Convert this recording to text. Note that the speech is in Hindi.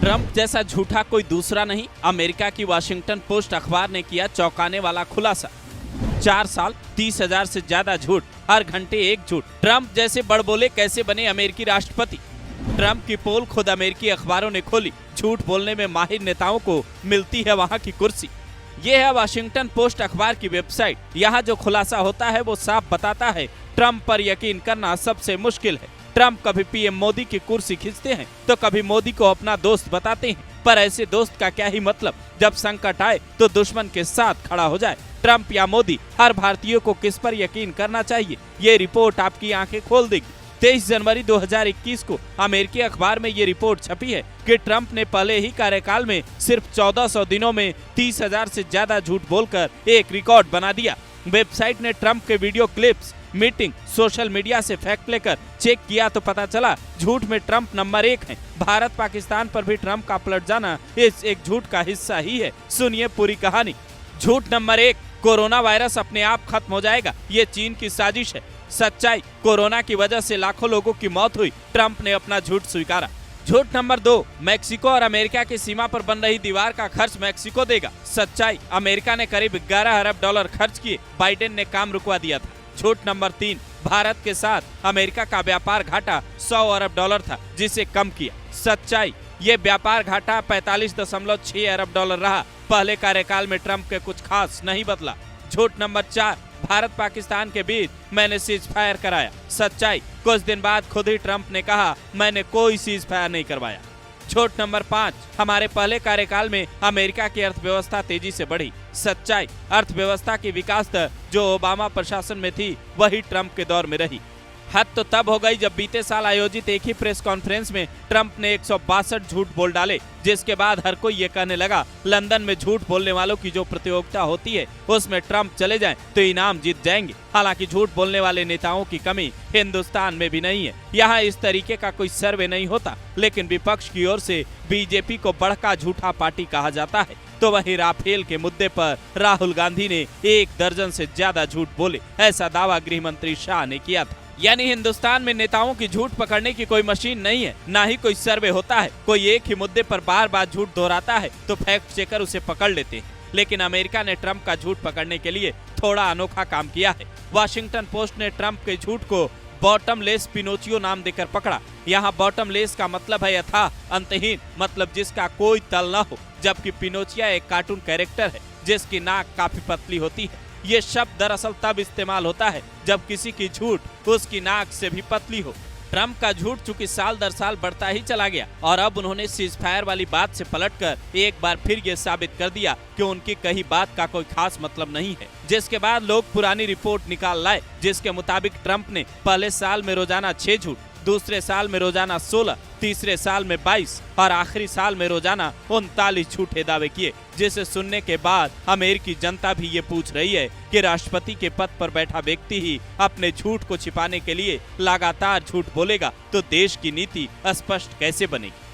ट्रंप जैसा झूठा कोई दूसरा नहीं। अमेरिका की वाशिंगटन पोस्ट अखबार ने किया चौंकाने वाला खुलासा। 4 साल 30,000 से ज्यादा झूठ, हर घंटे एक झूठ। ट्रंप जैसे बड़बोले कैसे बने अमेरिकी राष्ट्रपति? ट्रंप की पोल खुद अमेरिकी अखबारों ने खोली। झूठ बोलने में माहिर नेताओं को मिलती है वहां की कुर्सी। ये है वाशिंगटन पोस्ट अखबार की वेबसाइट। यहाँ जो खुलासा होता है वो साफ बताता है ट्रंप पर यकीन करना सबसे मुश्किल है। ट्रंप कभी पीएम मोदी की कुर्सी खींचते हैं तो कभी मोदी को अपना दोस्त बताते हैं, पर ऐसे दोस्त का क्या ही मतलब जब संकट आए तो दुश्मन के साथ खड़ा हो जाए। ट्रंप या मोदी, हर भारतीय को किस पर यकीन करना चाहिए, ये रिपोर्ट आपकी आंखें खोल देगी। 23 जनवरी 2021 को अमेरिकी अखबार में ये रिपोर्ट छपी है कि ट्रंप ने पहले ही कार्यकाल में सिर्फ 1400 दिनों में 30,000 से ज्यादा झूठ बोलकर एक रिकॉर्ड बना दिया। वेबसाइट ने ट्रंप के video clips, meeting, social media से फैक्ट लेकर चेक किया तो पता चला झूठ में ट्रंप नंबर 1 है। भारत पाकिस्तान पर भी ट्रंप का पलट जाना इस एक झूठ का हिस्सा ही है। सुनिए पूरी कहानी। झूठ नंबर 1, कोरोना वायरस अपने आप खत्म हो जाएगा, ये चीन की साजिश है। सच्चाई, कोरोना की वजह से लाखों लोगों की मौत हुई, ट्रंप ने अपना झूठ स्वीकारा। झूठ नंबर 2, मेक्सिको और अमेरिका की सीमा पर बन रही दीवार का खर्च मेक्सिको देगा। सच्चाई, अमेरिका ने करीब 11 अरब डॉलर खर्च किए, बाइडेन ने काम रुकवा दिया था। झूठ नंबर 3, भारत के साथ अमेरिका का व्यापार घाटा 100 अरब डॉलर था, जिसे कम किया। सच्चाई, ये व्यापार घाटा 45.6 अरब डॉलर रहा। पहले कार्यकाल में ट्रंप के कुछ खास नहीं बदला। झूठ नंबर 4, भारत पाकिस्तान के बीच मैंने सीज फायर कराया। सच्चाई, कुछ दिन बाद खुद ही ट्रंप ने कहा मैंने कोई सीज फायर नहीं करवाया। झूठ नंबर 5, हमारे पहले कार्यकाल में अमेरिका की अर्थव्यवस्था तेजी से बढ़ी। सच्चाई, अर्थव्यवस्था की विकास दर जो ओबामा प्रशासन में थी वही ट्रंप के दौर में रही। हद तो तब हो गई जब बीते साल आयोजित एक ही प्रेस कॉन्फ्रेंस में ट्रंप ने 162 झूठ बोल डाले, जिसके बाद हर कोई ये कहने लगा लंदन में झूठ बोलने वालों की जो प्रतियोगिता होती है उसमें ट्रंप चले जाएं तो इनाम जीत जाएंगे। हालांकि झूठ बोलने वाले नेताओं की कमी हिंदुस्तान में भी नहीं है। यहाँ इस तरीके का कोई सर्वे नहीं होता, लेकिन विपक्ष की ओर से बीजेपी को बड़का झूठा पार्टी कहा जाता है। तो वहीं राफेल के मुद्दे पर राहुल गांधी ने 1 दर्जन से ज्यादा झूठ बोले, ऐसा दावा गृह मंत्री शाह ने किया था। यानी हिंदुस्तान में नेताओं की झूठ पकड़ने की कोई मशीन नहीं है, ना ही कोई सर्वे होता है। कोई एक ही मुद्दे पर बार बार झूठ दोहराता है तो फैक्ट चेकर उसे पकड़ लेते हैं। लेकिन अमेरिका ने ट्रंप का झूठ पकड़ने के लिए थोड़ा अनोखा काम किया है। वाशिंगटन पोस्ट ने ट्रंप के झूठ को बॉटमलेस पिनोचियो नाम देकर पकड़ा। यहाँ बॉटमलेस का मतलब है यथा अंतहीन, मतलब जिसका कोई तल न हो, जबकि पिनोचिया एक कार्टून कैरेक्टर है जिसकी नाक काफी पतली होती है। ये शब्द दरअसल तब इस्तेमाल होता है जब किसी की झूठ उसकी नाक से भी पतली हो। ट्रंप का झूठ चूंकि साल दर साल बढ़ता ही चला गया और अब उन्होंने सीज फायर वाली बात से पलटकर एक बार फिर ये साबित कर दिया कि उनकी कही बात का कोई खास मतलब नहीं है। जिसके बाद लोग पुरानी रिपोर्ट निकाल लाए, जिसके मुताबिक ट्रंप ने पहले साल में रोजाना 6 झूठ, दूसरे साल में रोजाना 16, तीसरे साल में 22 और आखिरी साल में रोजाना 39 झूठे दावे किए, जिसे सुनने के बाद अमेरिकी जनता भी ये पूछ रही है कि राष्ट्रपति के पद पर बैठा व्यक्ति ही अपने झूठ को छिपाने के लिए लगातार झूठ बोलेगा तो देश की नीति स्पष्ट कैसे बनेगी।